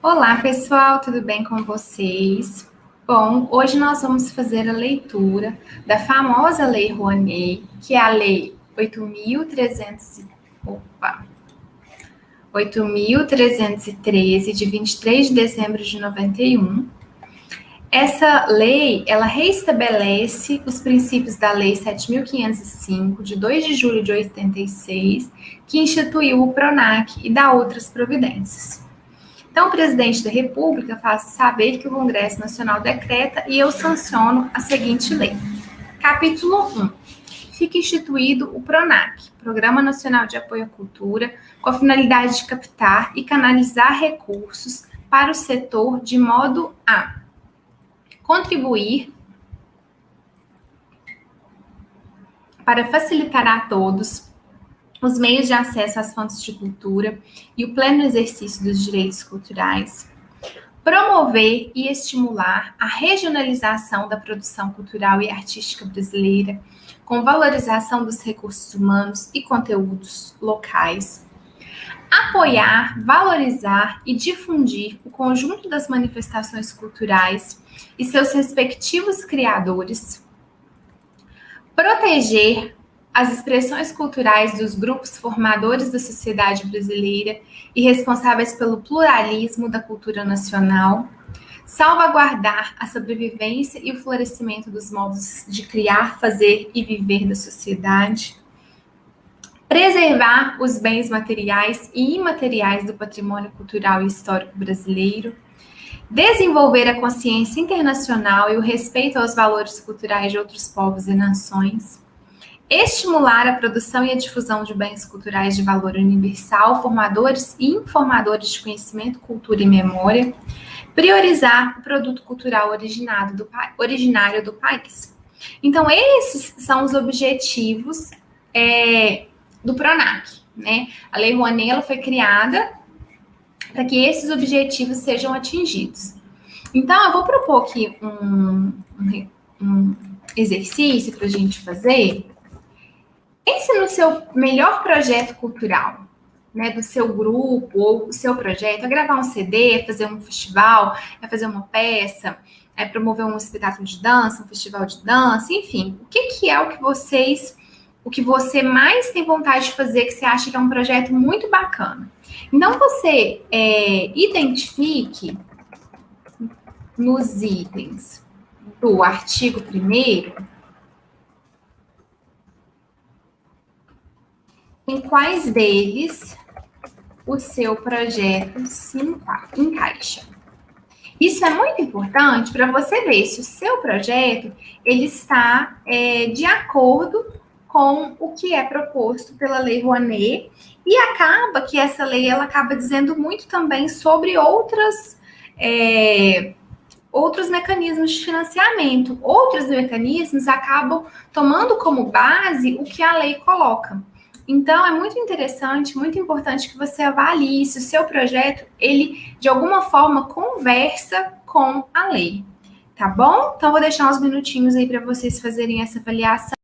Olá, pessoal, tudo bem com vocês? Bom, hoje nós vamos fazer a leitura da famosa Lei Rouanet, que é a Lei 8.313, de 23 de dezembro de 91. Essa lei, ela reestabelece os princípios da Lei 7.505, de 2 de julho de 86, que instituiu o PRONAC e dá outras providências. Então, o presidente da República faz saber que o Congresso Nacional decreta e eu sanciono a seguinte lei. Capítulo 1. Fica instituído o PRONAC, Programa Nacional de Apoio à Cultura, com a finalidade de captar e canalizar recursos para o setor de modo a contribuir para facilitar a todos os meios de acesso às fontes de cultura e o pleno exercício dos direitos culturais, promover e estimular a regionalização da produção cultural e artística brasileira, com valorização dos recursos humanos e conteúdos locais, apoiar, valorizar e difundir o conjunto das manifestações culturais e seus respectivos criadores, proteger as expressões culturais dos grupos formadores da sociedade brasileira e responsáveis pelo pluralismo da cultura nacional, salvaguardar a sobrevivência e o florescimento dos modos de criar, fazer e viver da sociedade, preservar os bens materiais e imateriais do patrimônio cultural e histórico brasileiro, desenvolver a consciência internacional e o respeito aos valores culturais de outros povos e nações, estimular a produção e a difusão de bens culturais de valor universal, formadores e informadores de conhecimento, cultura e memória, priorizar o produto cultural originário do país. Então, esses são os objetivos do PRONAC, né? A Lei Rouanet ela foi criada para que esses objetivos sejam atingidos. Então, eu vou propor aqui um exercício para a gente fazer. Pense no seu melhor projeto cultural, né, do seu grupo ou do seu projeto, é gravar um CD, é fazer um festival, é fazer uma peça, é promover um espetáculo de dança, um festival de dança, enfim, que é o que você mais tem vontade de fazer, que você acha que é um projeto muito bacana. Então, você identifique nos itens do artigo 1º em quais deles o seu projeto se encaixa. Isso é muito importante para você ver se o seu projeto ele está de acordo com o que é proposto pela Lei Rouanet e acaba que essa lei ela acaba dizendo muito também sobre outros mecanismos de financiamento. Outros mecanismos acabam tomando como base o que a lei coloca. Então, é muito interessante, muito importante que você avalie se o seu projeto, ele, de alguma forma, conversa com a lei. Tá bom? Então, vou deixar uns minutinhos aí para vocês fazerem essa avaliação.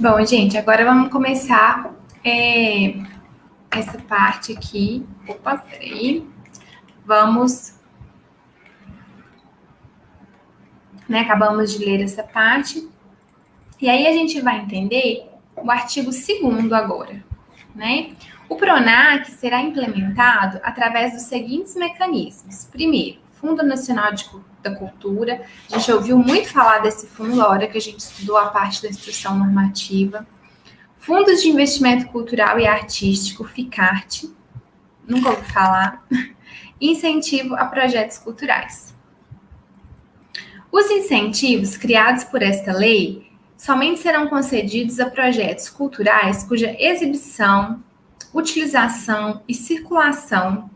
Bom, gente, agora vamos começar essa parte aqui. Opa, peraí. Vamos, né? Acabamos de ler essa parte. E aí a gente vai entender o artigo 2º agora, né? O PRONAC será implementado através dos seguintes mecanismos. Primeiro, Fundo Nacional da Cultura. A gente ouviu muito falar desse fundo na hora que a gente estudou a parte da instrução normativa. Fundos de Investimento Cultural e Artístico, FICART. Nunca ouvi falar. Incentivo a projetos culturais. Os incentivos criados por esta lei somente serão concedidos a projetos culturais cuja exibição, utilização e circulação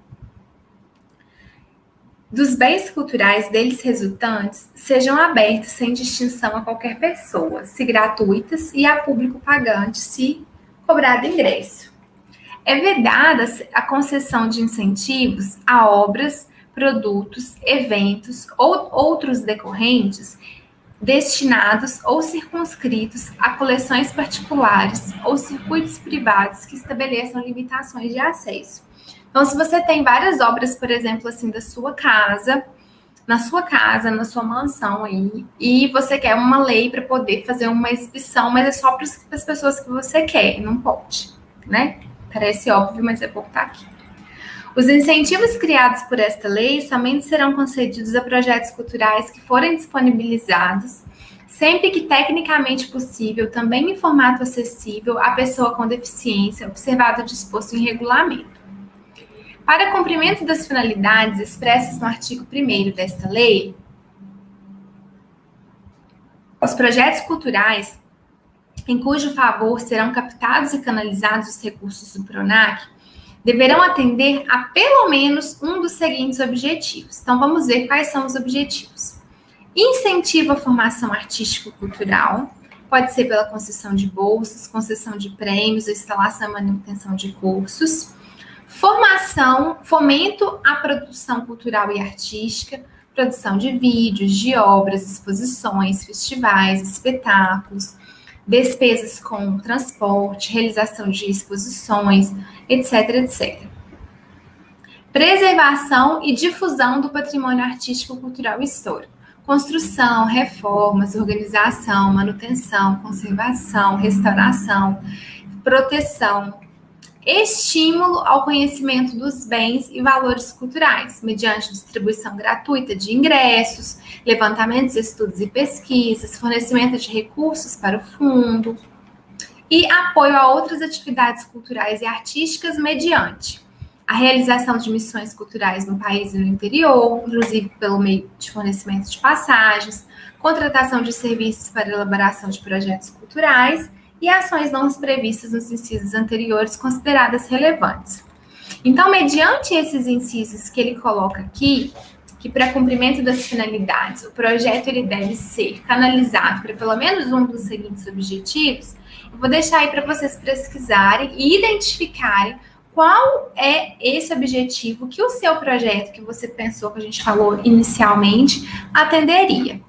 dos bens culturais deles resultantes sejam abertos sem distinção a qualquer pessoa, se gratuitas, e a público pagante, se cobrado ingresso. É vedada a concessão de incentivos a obras, produtos, eventos ou outros decorrentes destinados ou circunscritos a coleções particulares ou circuitos privados que estabeleçam limitações de acesso. Então, se você tem várias obras, por exemplo, assim, da sua casa, na sua mansão aí, e você quer uma lei para poder fazer uma exibição, mas é só para as pessoas que você quer, não pode, né? Parece óbvio, mas é bom estar aqui. Os incentivos criados por esta lei somente serão concedidos a projetos culturais que forem disponibilizados, sempre que tecnicamente possível, também em formato acessível à pessoa com deficiência, observado o disposto em regulamento. Para cumprimento das finalidades expressas no artigo 1º desta lei, os projetos culturais em cujo favor serão captados e canalizados os recursos do PRONAC deverão atender a pelo menos um dos seguintes objetivos. Então, vamos ver quais são os objetivos. Incentivo à formação artístico-cultural, pode ser pela concessão de bolsas, concessão de prêmios, instalação e manutenção de cursos. Formação, fomento à produção cultural e artística, produção de vídeos, de obras, exposições, festivais, espetáculos, despesas com transporte, realização de exposições, etc, etc. Preservação e difusão do patrimônio artístico, cultural e histórico. Construção, reformas, organização, manutenção, conservação, restauração, proteção, estímulo ao conhecimento dos bens e valores culturais, mediante distribuição gratuita de ingressos, levantamentos, estudos e pesquisas, fornecimento de recursos para o fundo e apoio a outras atividades culturais e artísticas mediante a realização de missões culturais no país e no interior, inclusive pelo meio de fornecimento de passagens, contratação de serviços para elaboração de projetos culturais e ações não previstas nos incisos anteriores consideradas relevantes. Então, mediante esses incisos que ele coloca aqui, que para cumprimento das finalidades, o projeto ele deve ser canalizado para pelo menos um dos seguintes objetivos, eu vou deixar aí para vocês pesquisarem e identificarem qual é esse objetivo que o seu projeto, que você pensou, que a gente falou inicialmente, atenderia.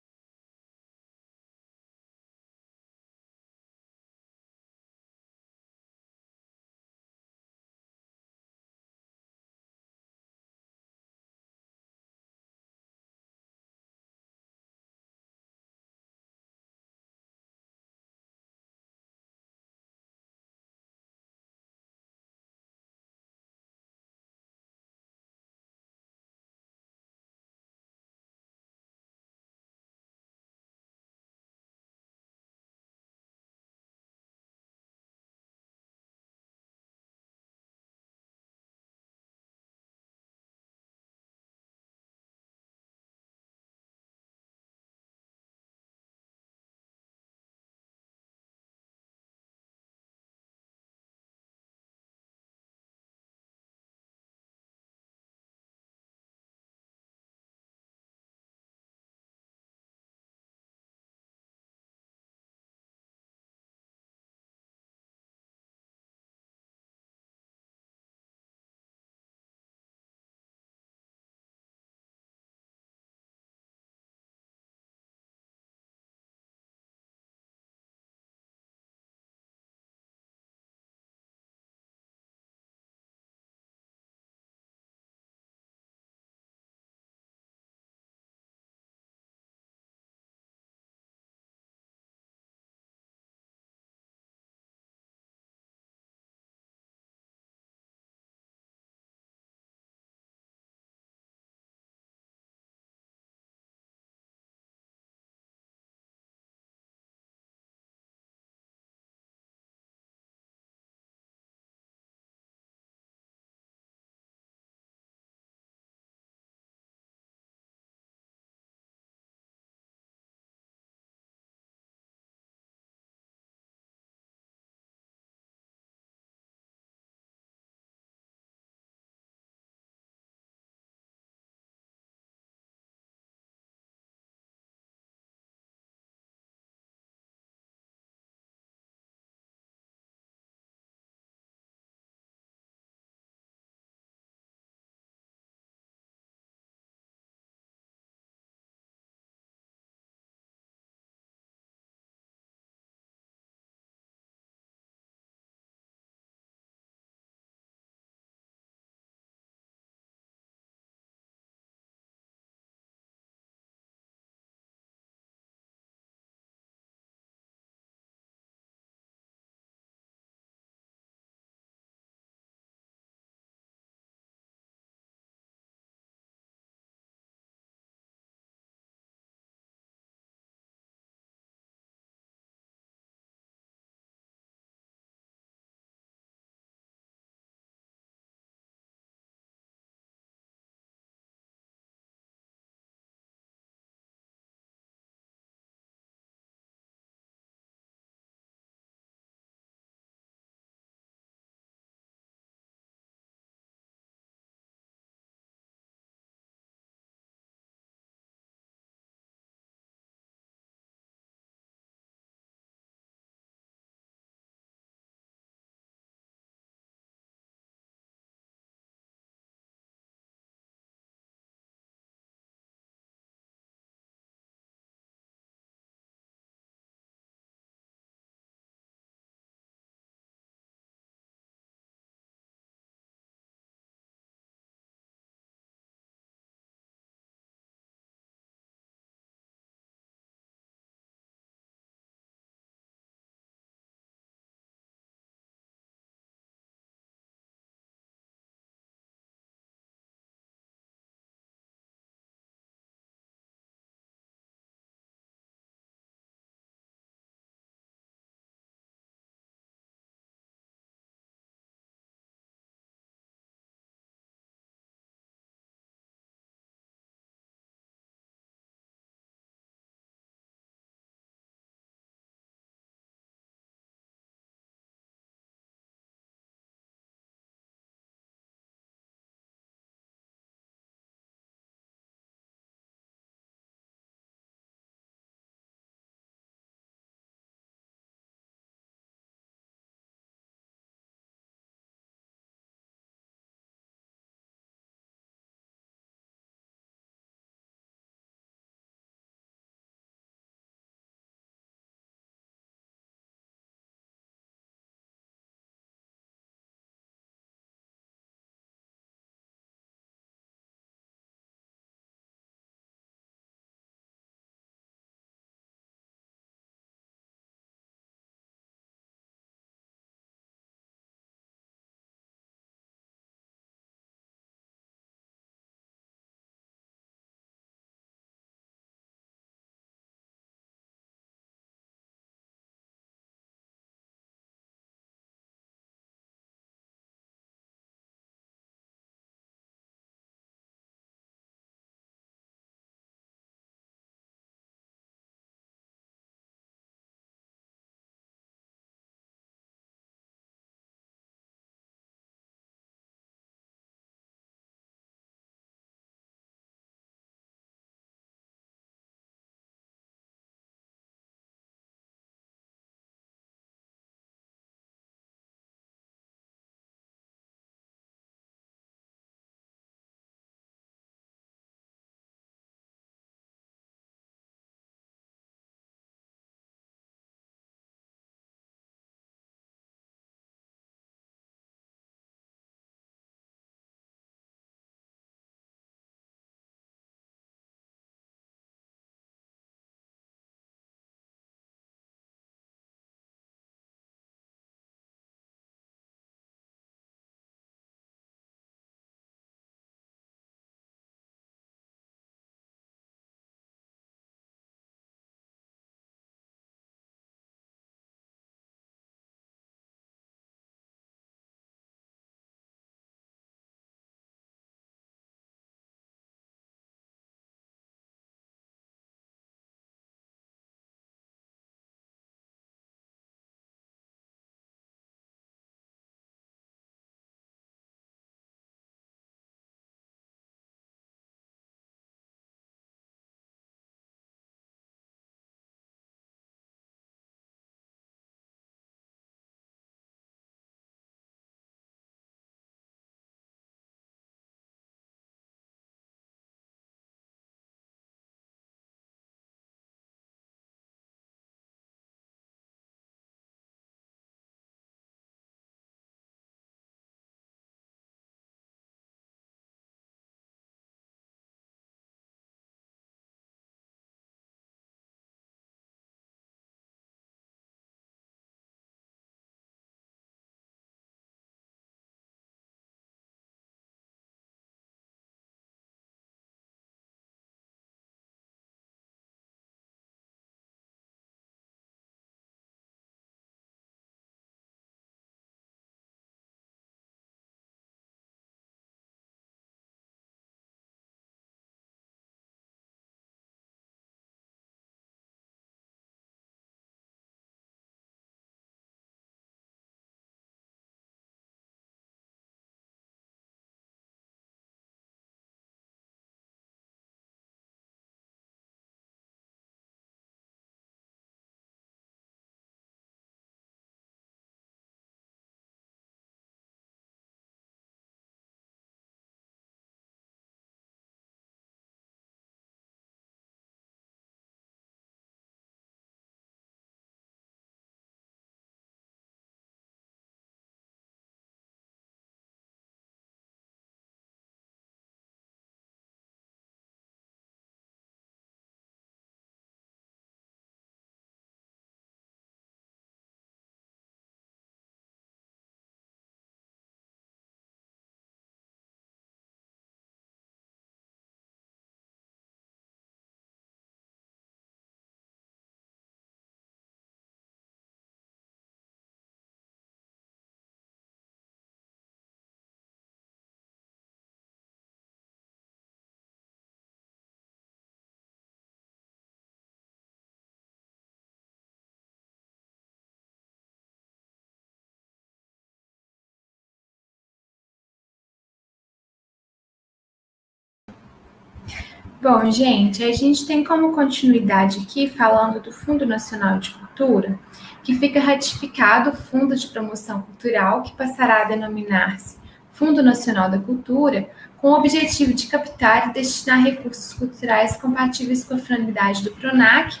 Bom, gente, a gente tem como continuidade aqui falando do Fundo Nacional de Cultura, que fica ratificado o Fundo de Promoção Cultural, que passará a denominar-se Fundo Nacional da Cultura, com o objetivo de captar e destinar recursos culturais compatíveis com a finalidade do PRONAC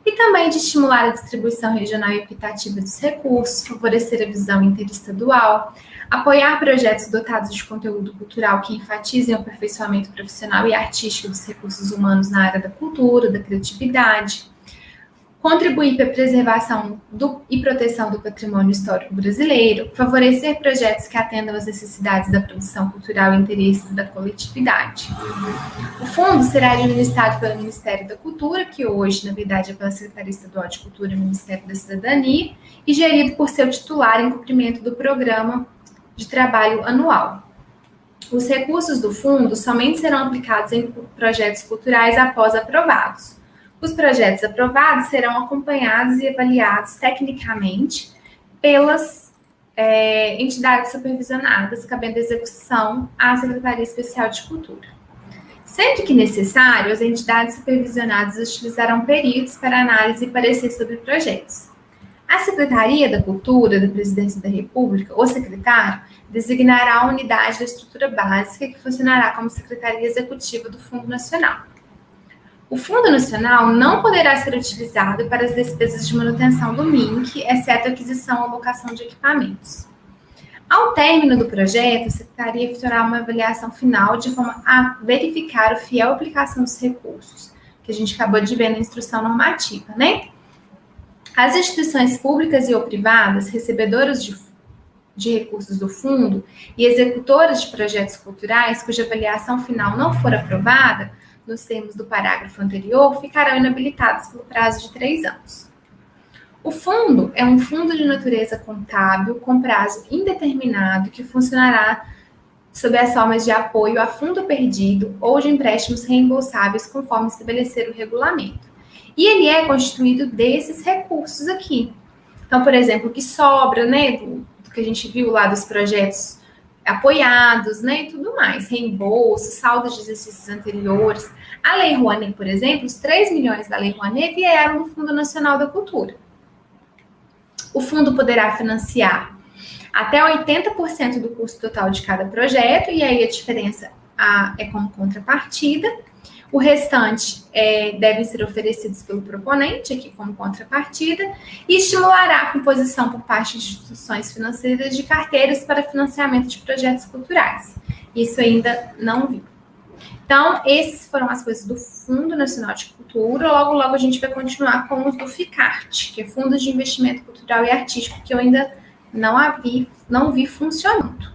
e também de estimular a distribuição regional e equitativa dos recursos, favorecer a visão interestadual, apoiar projetos dotados de conteúdo cultural que enfatizem o aperfeiçoamento profissional e artístico dos recursos humanos na área da cultura, da criatividade, contribuir para a preservação e proteção do patrimônio histórico brasileiro, favorecer projetos que atendam às necessidades da produção cultural e interesses da coletividade. O fundo será administrado pelo Ministério da Cultura, que hoje, na verdade, é pela Secretaria Estadual de Cultura e Ministério da Cidadania, e gerido por seu titular em cumprimento do programa de trabalho anual. Os recursos do fundo somente serão aplicados em projetos culturais após aprovados. Os projetos aprovados serão acompanhados e avaliados tecnicamente pelas entidades supervisionadas, cabendo execução à Secretaria Especial de Cultura. Sempre que necessário, as entidades supervisionadas utilizarão peritos para análise e parecer sobre projetos. A Secretaria da Cultura da Presidência da República, o secretário, designará a unidade da estrutura básica que funcionará como Secretaria Executiva do Fundo Nacional. O Fundo Nacional não poderá ser utilizado para as despesas de manutenção do MINC, exceto aquisição ou locação de equipamentos. Ao término do projeto, a Secretaria efetuará uma avaliação final de forma a verificar a fiel aplicação dos recursos, que a gente acabou de ver na instrução normativa, né? As instituições públicas e ou privadas, recebedoras de recursos do fundo e executoras de projetos culturais cuja avaliação final não for aprovada, nos termos do parágrafo anterior, ficarão inabilitadas pelo prazo de 3 anos. O fundo é um fundo de natureza contábil com prazo indeterminado que funcionará sob as formas de apoio a fundo perdido ou de empréstimos reembolsáveis conforme estabelecer o regulamento. E ele é constituído desses recursos aqui. Então, por exemplo, o que sobra, né, do que a gente viu lá dos projetos apoiados, né, e tudo mais, reembolso, saldos de exercícios anteriores. A Lei Rouanet, por exemplo, os 3 milhões da Lei Rouanet vieram do Fundo Nacional da Cultura. O fundo poderá financiar até 80% do custo total de cada projeto, e aí a diferença é como contrapartida. O restante devem ser oferecidos pelo proponente, aqui como contrapartida, e estimulará a composição por parte de instituições financeiras de carteiras para financiamento de projetos culturais. Isso ainda não vi. Então, essas foram as coisas do Fundo Nacional de Cultura. Logo, logo a gente vai continuar com os do FICART, que é Fundo de Investimento Cultural e Artístico, que eu ainda não vi funcionando.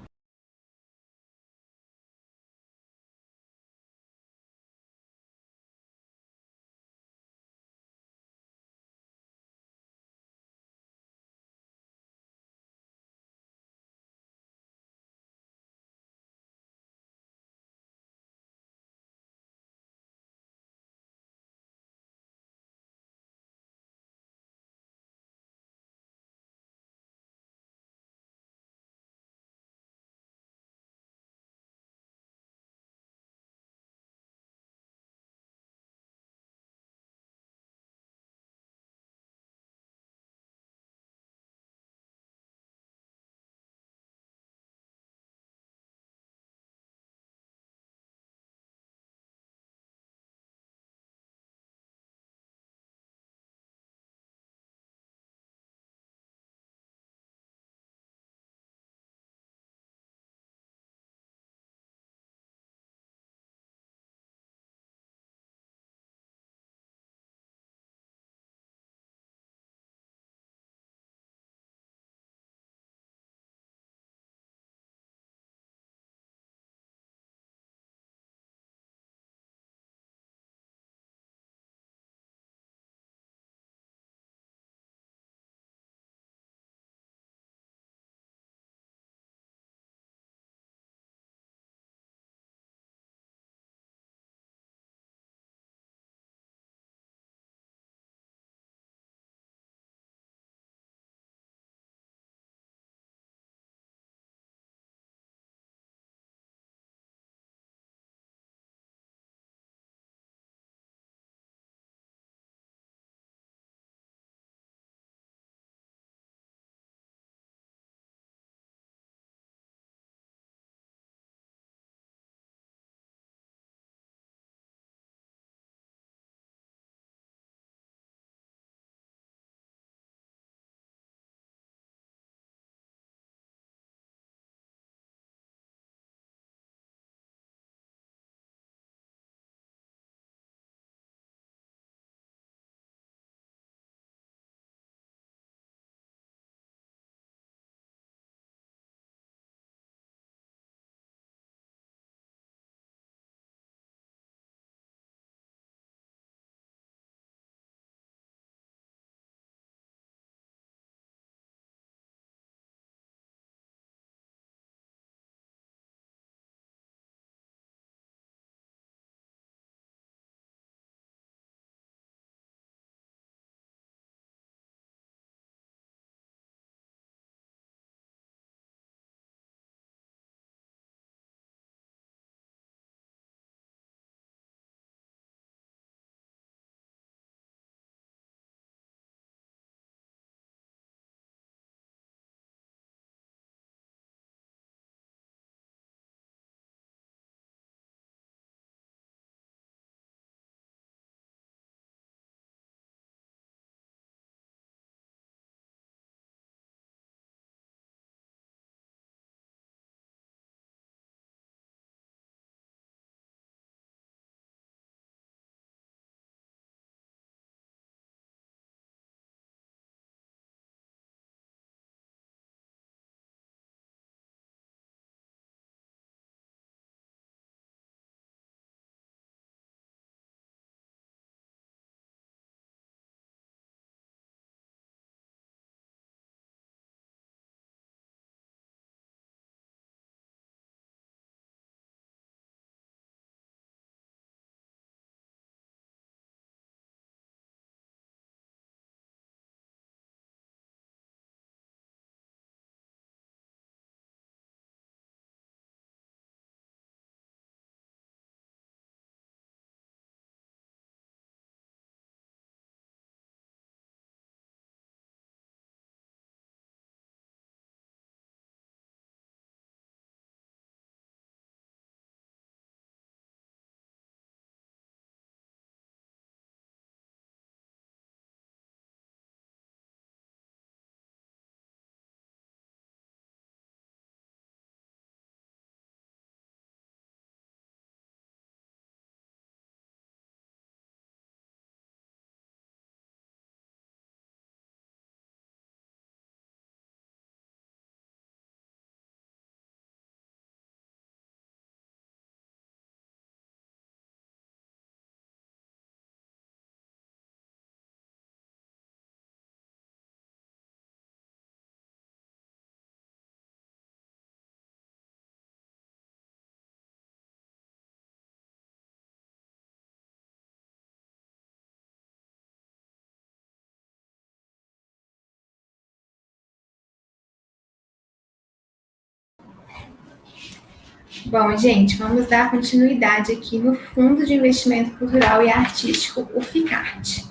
Bom, gente, vamos dar continuidade aqui no Fundo de Investimento Cultural e Artístico, o FICART.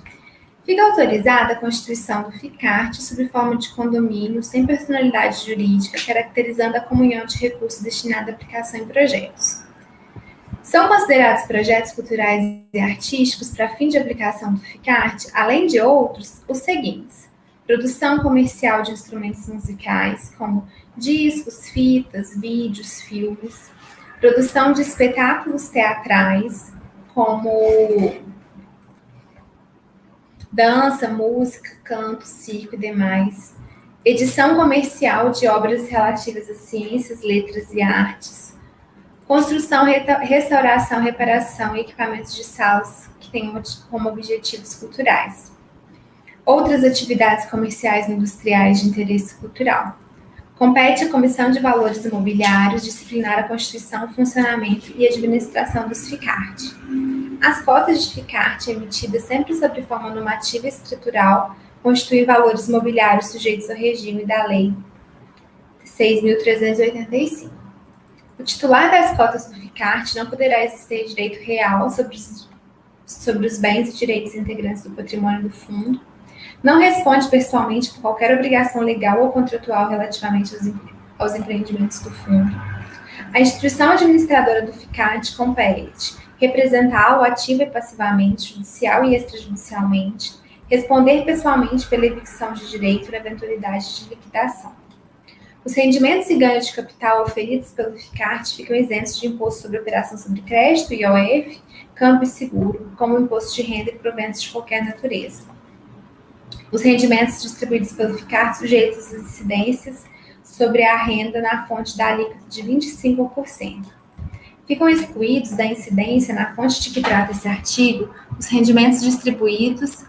Fica autorizada a constituição do FICART sob forma de condomínio sem personalidade jurídica, caracterizando a comunhão de recursos destinada à aplicação em projetos. São considerados projetos culturais e artísticos para fim de aplicação do FICART, além de outros, os seguintes: produção comercial de instrumentos musicais, como discos, fitas, vídeos, filmes, produção de espetáculos teatrais, como dança, música, canto, circo e demais, edição comercial de obras relativas a ciências, letras e artes, construção, restauração, reparação e equipamentos de salas que tenham como objetivos culturais. Outras atividades comerciais e industriais de interesse cultural. Compete à Comissão de Valores Imobiliários disciplinar a constituição, funcionamento e administração dos FICART. As cotas de FICART emitidas sempre sob forma normativa e escritural constituem valores imobiliários sujeitos ao regime da Lei 6.385. O titular das cotas do FICART não poderá exercer direito real sobre os bens e direitos integrantes do patrimônio do fundo, não responde pessoalmente por qualquer obrigação legal ou contratual relativamente aos empreendimentos do fundo. A instituição administradora do FICART compete representá-lo ativa e passivamente, judicial e extrajudicialmente, responder pessoalmente pela evicção de direito na eventualidade de liquidação. Os rendimentos e ganhos de capital oferidos pelo FICART ficam isentos de imposto sobre operação sobre crédito, IOF, câmbio e seguro, como imposto de renda e proventos de qualquer natureza. Os rendimentos distribuídos pelo FICART sujeitos às incidências sobre a renda na fonte da alíquota de 25%. Ficam excluídos da incidência na fonte de que trata esse artigo os rendimentos distribuídos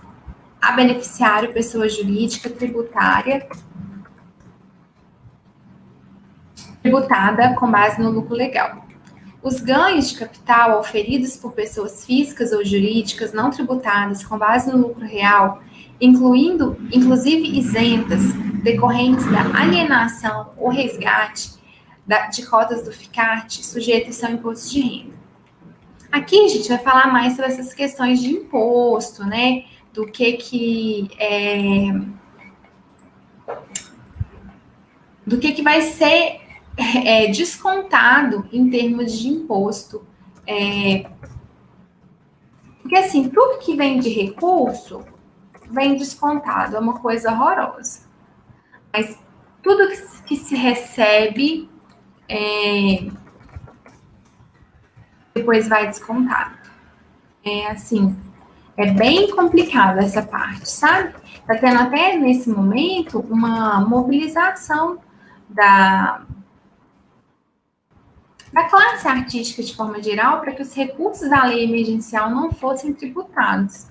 a beneficiário, pessoa jurídica, tributada com base no lucro legal. Os ganhos de capital oferidos por pessoas físicas ou jurídicas não tributadas com base no lucro real, inclusive isentas, decorrentes da alienação ou resgate de cotas do FICART, sujeitas ao imposto de renda. Aqui a gente vai falar mais sobre essas questões de imposto, né? Do que vai ser descontado em termos de imposto. Porque, assim, tudo que vem de recurso vem descontado, é uma coisa horrorosa. Mas tudo que se recebe depois vai descontado. É bem complicado essa parte, sabe? Está tendo até, nesse momento, uma mobilização da classe artística de forma geral para que os recursos da lei emergencial não fossem tributados.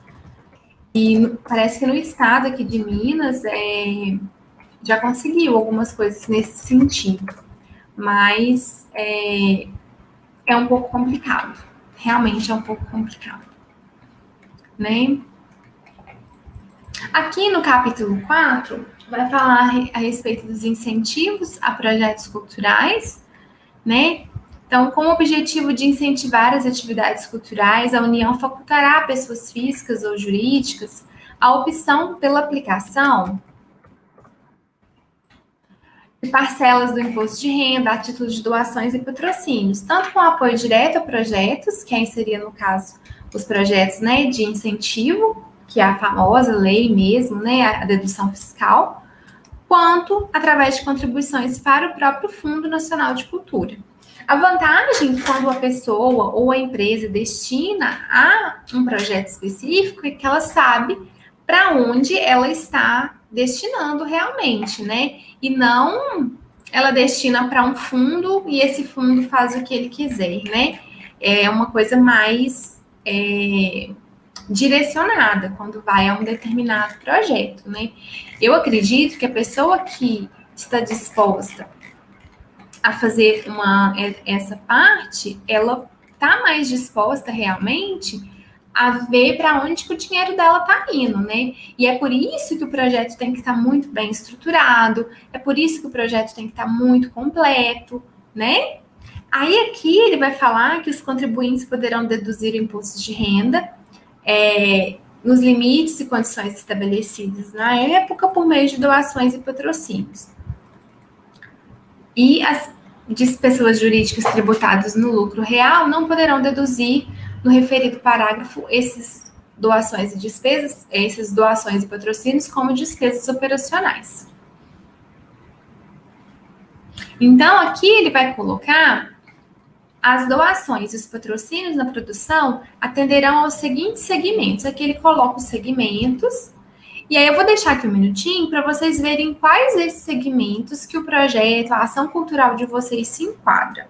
E parece que no estado aqui de Minas já conseguiu algumas coisas nesse sentido, mas é um pouco complicado. Realmente é um pouco complicado, né? Aqui no capítulo 4, vai falar a respeito dos incentivos a projetos culturais, né? Então, com o objetivo de incentivar as atividades culturais, a União facultará a pessoas físicas ou jurídicas a opção pela aplicação de parcelas do imposto de renda a título de doações e patrocínios, tanto com apoio direto a projetos, que aí seria, no caso, os projetos, né, de incentivo, que é a famosa lei mesmo, né, a dedução fiscal, quanto através de contribuições para o próprio Fundo Nacional de Cultura. A vantagem quando a pessoa ou a empresa destina a um projeto específico é que ela sabe para onde ela está destinando realmente, né? E não ela destina para um fundo e esse fundo faz o que ele quiser, né? É uma coisa mais direcionada quando vai a um determinado projeto, né? Eu acredito que a pessoa que está disposta a fazer essa parte, ela está mais disposta realmente a ver para onde que o dinheiro dela está indo, né? E é por isso que o projeto tem que estar muito bem estruturado, é por isso que o projeto tem que estar muito completo, né? Aí aqui ele vai falar que os contribuintes poderão deduzir o imposto de renda nos limites e condições estabelecidos na época por meio de doações e patrocínios. E as pessoas jurídicas tributadas no lucro real não poderão deduzir no referido parágrafo esses doações e despesas, essas doações e patrocínios como despesas operacionais. Então, aqui ele vai colocar as doações e os patrocínios na produção atenderão aos seguintes segmentos. Aqui ele coloca os segmentos. E aí eu vou deixar aqui um minutinho para vocês verem quais esses segmentos que o projeto, a ação cultural de vocês se enquadra.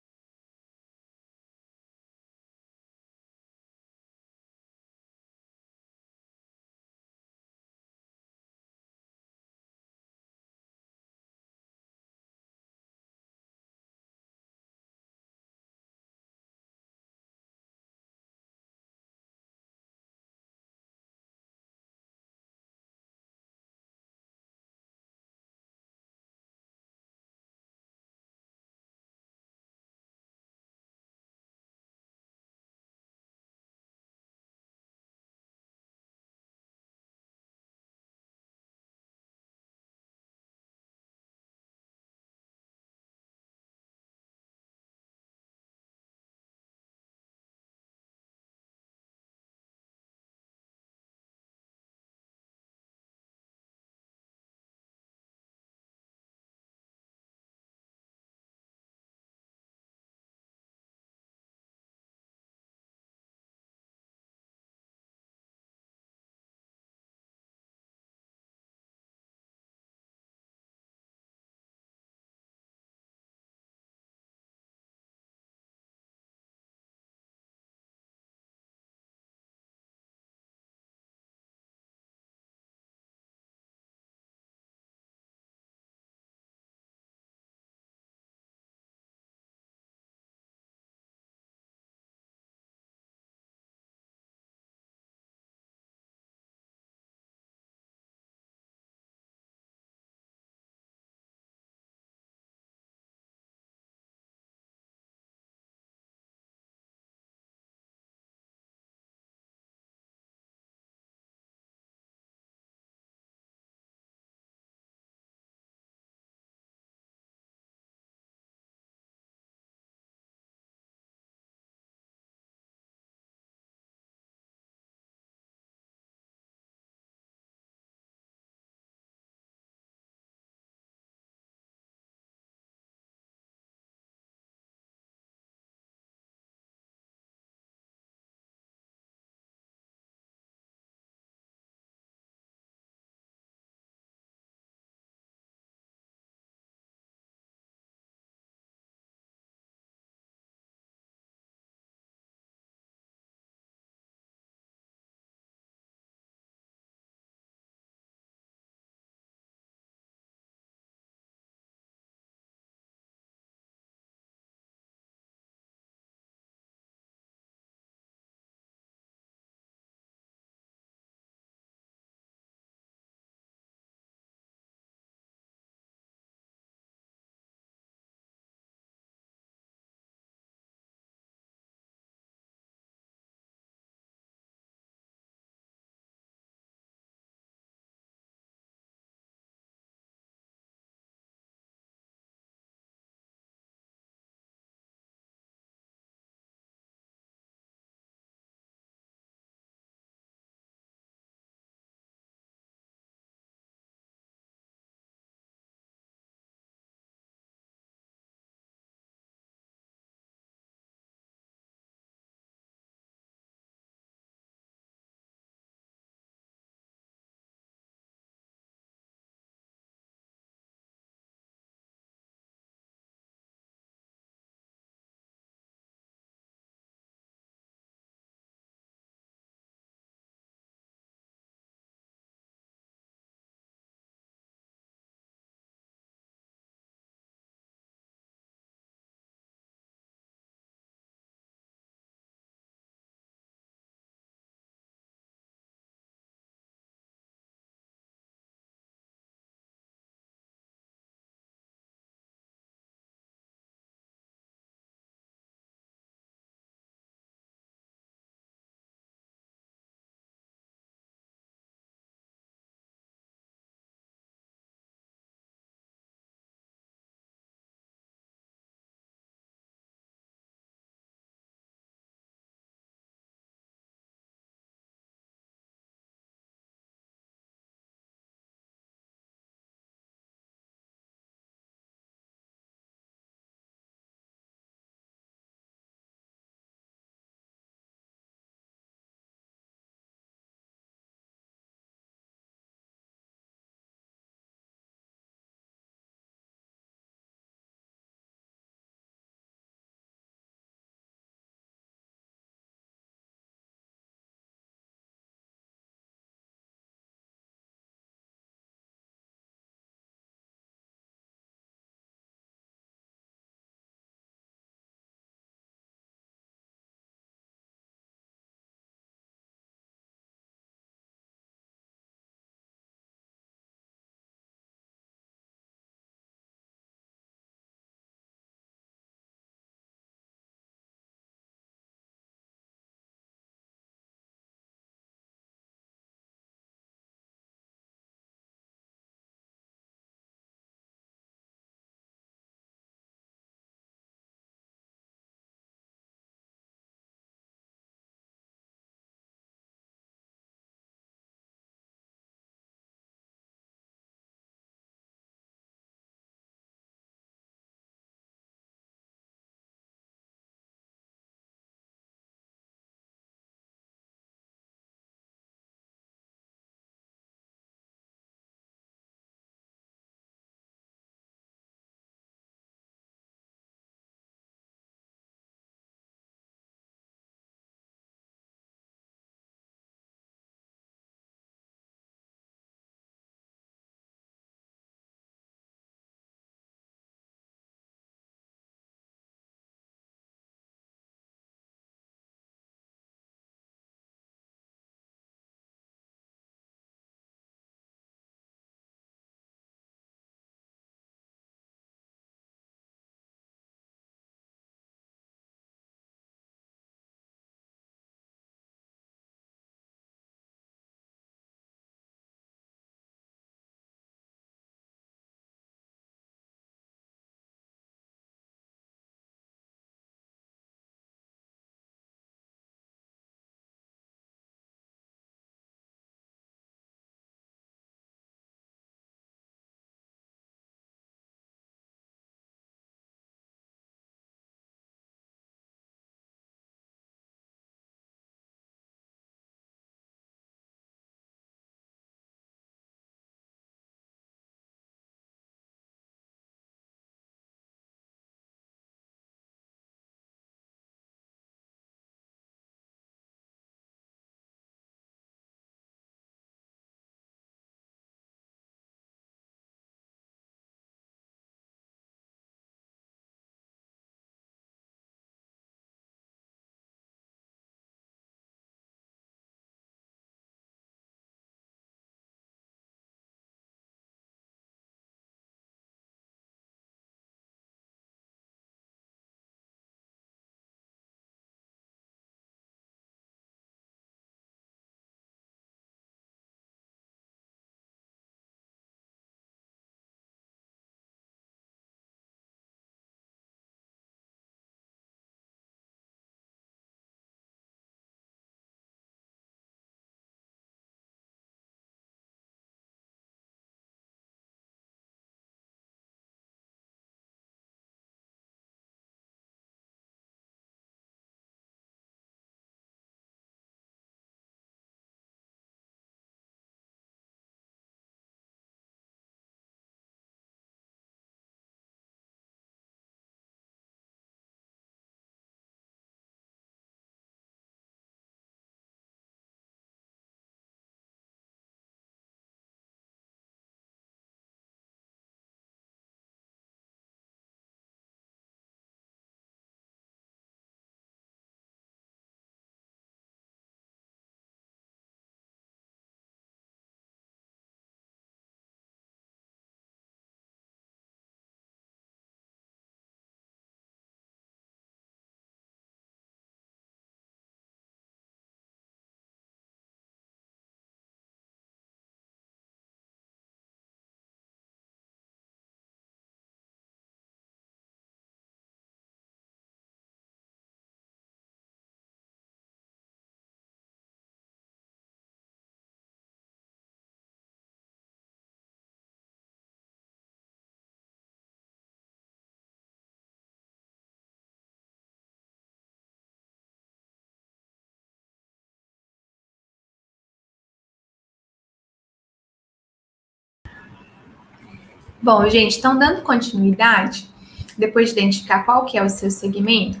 Bom, gente, então dando continuidade, depois de identificar qual que é o seu segmento,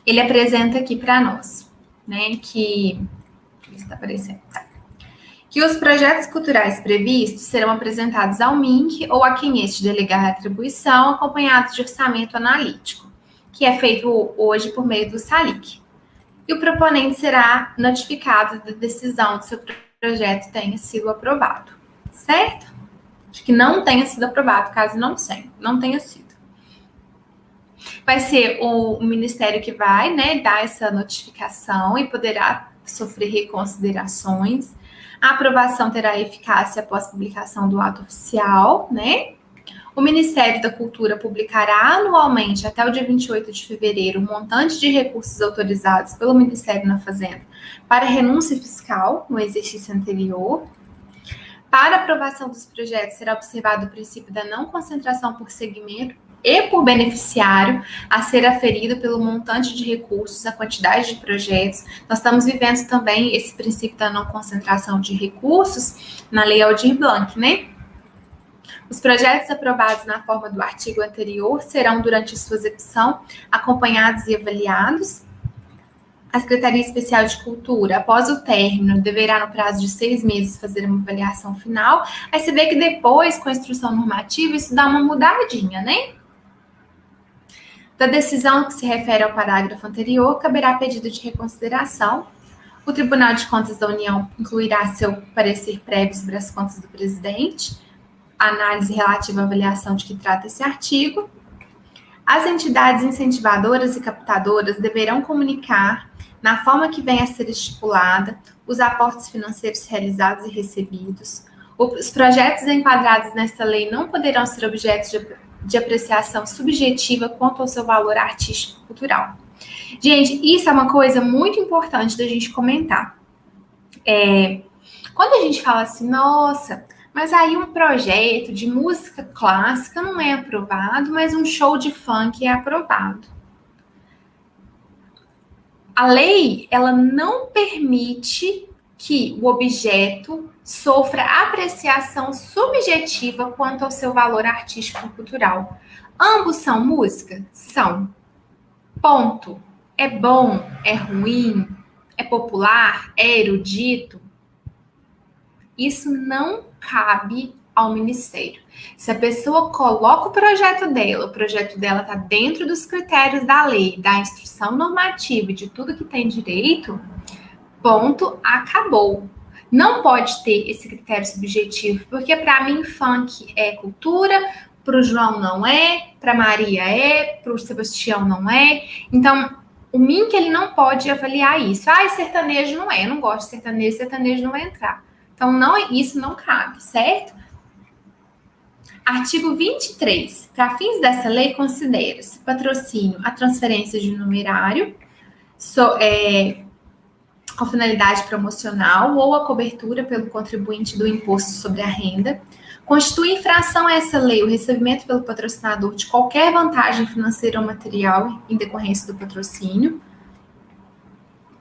ele apresenta aqui para nós, né, que está aparecendo, tá? Que os projetos culturais previstos serão apresentados ao MINC ou a quem este delegar a atribuição, acompanhados de orçamento analítico, que é feito hoje por meio do SALIC. E o proponente será notificado da decisão de seu projeto tenha sido aprovado, certo? Acho que não tenha sido aprovado, caso não tenha sido. Vai ser o Ministério que vai, né, dar essa notificação e poderá sofrer reconsiderações. A aprovação terá eficácia após publicação do ato oficial, né? O Ministério da Cultura publicará anualmente, até o dia 28 de fevereiro, o montante de recursos autorizados pelo Ministério na Fazenda para renúncia fiscal no exercício anterior. Para aprovação dos projetos, será observado o princípio da não concentração por segmento e por beneficiário a ser aferido pelo montante de recursos, a quantidade de projetos. Nós estamos vivendo também esse princípio da não concentração de recursos na Lei Aldir Blanc, né? Os projetos aprovados na forma do artigo anterior serão, durante sua execução, acompanhados e avaliados. A Secretaria Especial de Cultura, após o término, deverá, no prazo de 6 meses, fazer uma avaliação final. Aí você vê que depois, com a instrução normativa, isso dá uma mudadinha, né? Da decisão que se refere ao parágrafo anterior, caberá pedido de reconsideração. O Tribunal de Contas da União incluirá seu parecer prévio sobre as contas do presidente, análise relativa à avaliação de que trata esse artigo. As entidades incentivadoras e captadoras deverão comunicar, na forma que venha a ser estipulada, os aportes financeiros realizados e recebidos. Os projetos enquadrados nesta lei não poderão ser objeto de apreciação subjetiva quanto ao seu valor artístico-cultural. Gente, isso é uma coisa muito importante da gente comentar. Quando a gente fala assim, nossa, mas aí um projeto de música clássica não é aprovado, mas um show de funk é aprovado. A lei, ela não permite que o objeto sofra apreciação subjetiva quanto ao seu valor artístico-cultural. Ambos são música? São. Ponto. É bom? É ruim? É popular? É erudito? Isso não cabe ao Ministério. Se a pessoa coloca o projeto dela está dentro dos critérios da lei, da instrução normativa e de tudo que tem direito, ponto, acabou. Não pode ter esse critério subjetivo, porque para mim funk é cultura, para o João não é, para Maria é, para o Sebastião não é. Então, o MINC ele não pode avaliar isso. Sertanejo não é, eu não gosto de sertanejo não vai entrar. Então, isso não cabe, certo? Artigo 23. Para fins dessa lei, considera-se patrocínio a transferência de numerário com finalidade promocional ou a cobertura pelo contribuinte do imposto sobre a renda. Constitui infração a essa lei o recebimento pelo patrocinador de qualquer vantagem financeira ou material em decorrência do patrocínio.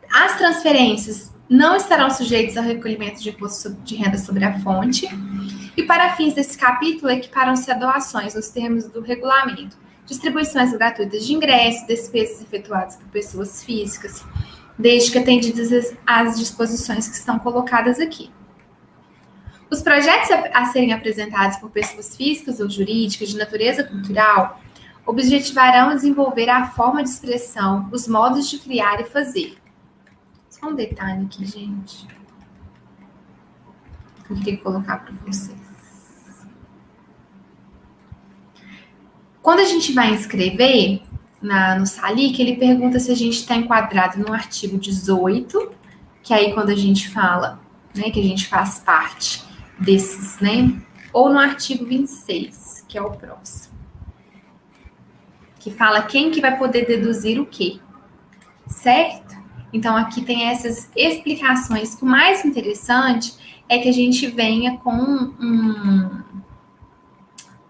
As transferências não estarão sujeitas ao recolhimento de imposto de renda sobre a fonte. E para fins desse capítulo, equiparam-se a doações nos termos do regulamento, distribuições gratuitas de ingressos, despesas efetuadas por pessoas físicas, desde que atendidas às disposições que estão colocadas aqui. Os projetos a serem apresentados por pessoas físicas ou jurídicas de natureza cultural objetivarão desenvolver a forma de expressão, os modos de criar e fazer. Só um detalhe aqui, gente. Eu queria colocar para vocês. Quando a gente vai inscrever no SALIC, ele pergunta se a gente está enquadrado no artigo 18, que aí quando a gente fala, né, que a gente faz parte desses, né, ou no artigo 26, que é o próximo, que fala quem que vai poder deduzir o quê, certo? Então, aqui tem essas explicações, que o mais interessante é que a gente venha com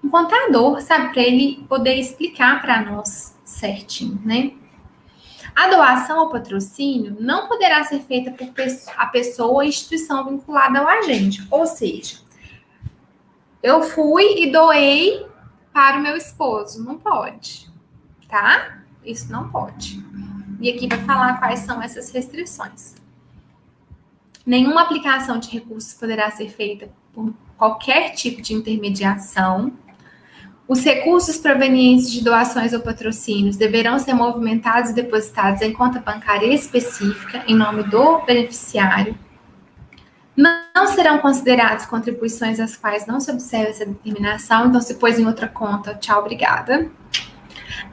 um contador, sabe? Para ele poder explicar para nós certinho, né? A doação ou patrocínio não poderá ser feita por a pessoa ou instituição vinculada ao agente. Ou seja, Eu fui e doei para o meu esposo. Não pode, tá? Isso não pode. E aqui vai falar quais são essas restrições. Nenhuma aplicação de recursos poderá ser feita por qualquer tipo de intermediação. Os recursos provenientes de doações ou patrocínios deverão ser movimentados e depositados em conta bancária específica, em nome do beneficiário. Não serão consideradas contribuições às quais não se observa essa determinação, então se pôs em outra conta, tchau, obrigada.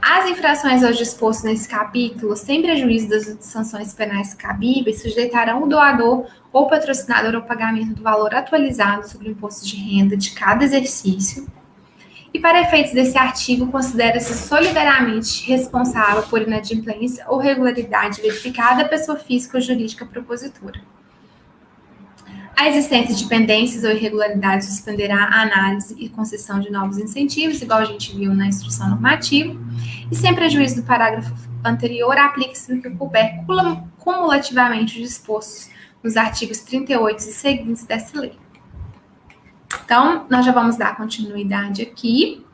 As infrações aos dispostos nesse capítulo, sem prejuízo das sanções penais cabíveis, sujeitarão o doador ou patrocinador ao pagamento do valor atualizado sobre o imposto de renda de cada exercício. E para efeitos desse artigo, considera-se solidariamente responsável por inadimplência ou regularidade verificada a pessoa física ou jurídica propositora. A existência de pendências ou irregularidades suspenderá a análise e concessão de novos incentivos, igual a gente viu na instrução normativa, e sem prejuízo do parágrafo anterior, aplica-se no que couber cumulativamente os dispostos nos artigos 38 e seguintes dessa lei. Então, nós já vamos dar continuidade aqui.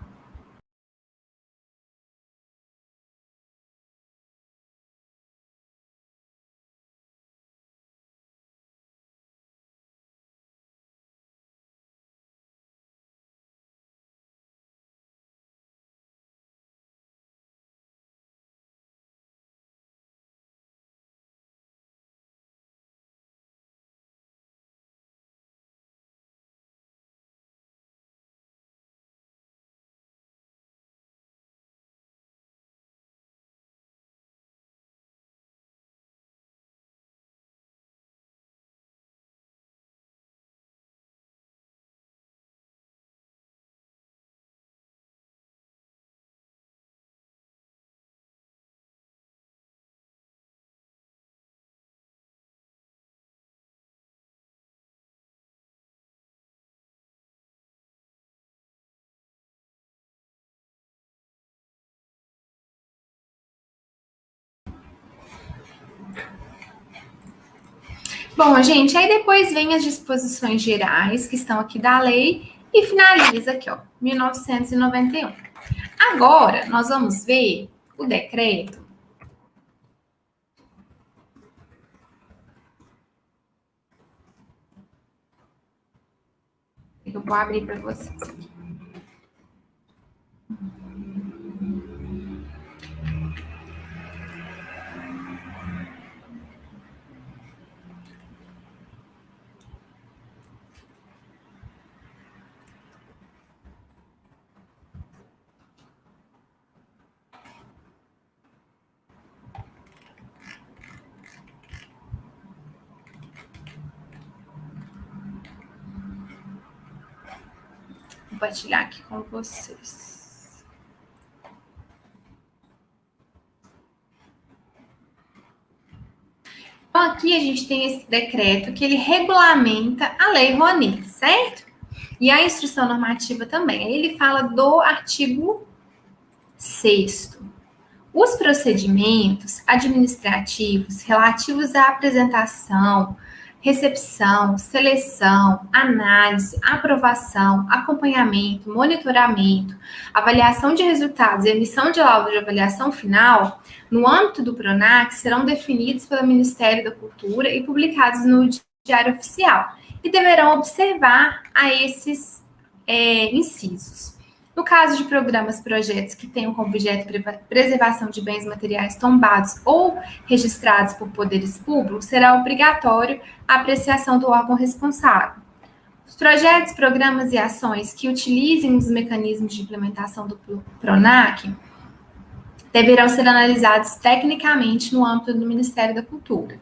Bom, gente, aí depois vem as disposições gerais que estão aqui da lei e finaliza aqui, ó, 1991. Agora, nós vamos ver o decreto. Eu vou abrir para vocês. Compartilhar aqui com vocês. Então, aqui a gente tem esse decreto que ele regulamenta a Lei Rouanet, certo? E a instrução normativa também. Aí ele fala do artigo 6º. Os procedimentos administrativos relativos à apresentação, recepção, seleção, análise, aprovação, acompanhamento, monitoramento, avaliação de resultados e emissão de laudo de avaliação final, no âmbito do PRONAC, serão definidos pelo Ministério da Cultura e publicados no Diário Oficial, e deverão observar a esses incisos. No caso de programas, projetos que tenham como objeto preservação de bens materiais tombados ou registrados por poderes públicos, será obrigatório a apreciação do órgão responsável. Os projetos, programas e ações que utilizem os mecanismos de implementação do PRONAC deverão ser analisados tecnicamente no âmbito do Ministério da Cultura.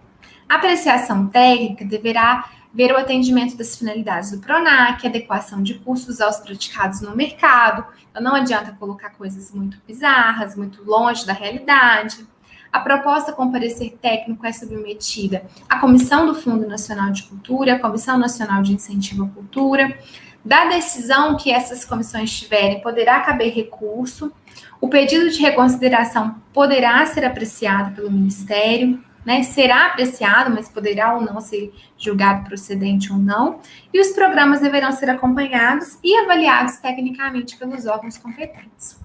A apreciação técnica deverá ver o atendimento das finalidades do PRONAC, adequação de custos aos praticados no mercado. Então, não adianta colocar coisas muito bizarras, muito longe da realidade. A proposta com parecer técnico é submetida à Comissão do Fundo Nacional de Cultura, à Comissão Nacional de Incentivo à Cultura. Da decisão que essas comissões tiverem, poderá caber recurso. O pedido de reconsideração poderá ser apreciado pelo Ministério. né, será apreciado, mas poderá ou não ser julgado procedente ou não, e os programas deverão ser acompanhados e avaliados tecnicamente pelos órgãos competentes.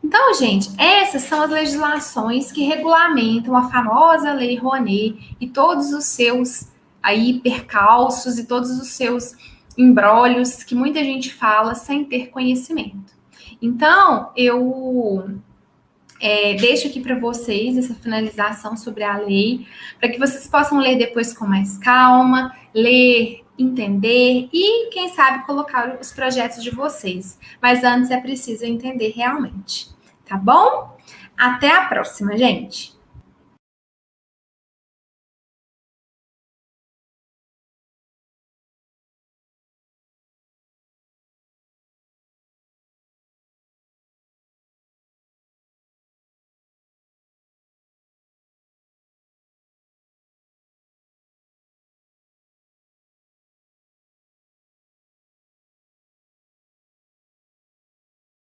Então, gente, essas são as legislações que regulamentam a famosa Lei Rouanet e todos os seus aí percalços e todos os seus embrólios que muita gente fala sem ter conhecimento. Então, eu deixo aqui para vocês essa finalização sobre a lei, para que vocês possam ler depois com mais calma, ler, entender e, quem sabe, colocar os projetos de vocês. Mas antes é preciso entender realmente, tá bom? Até a próxima, gente!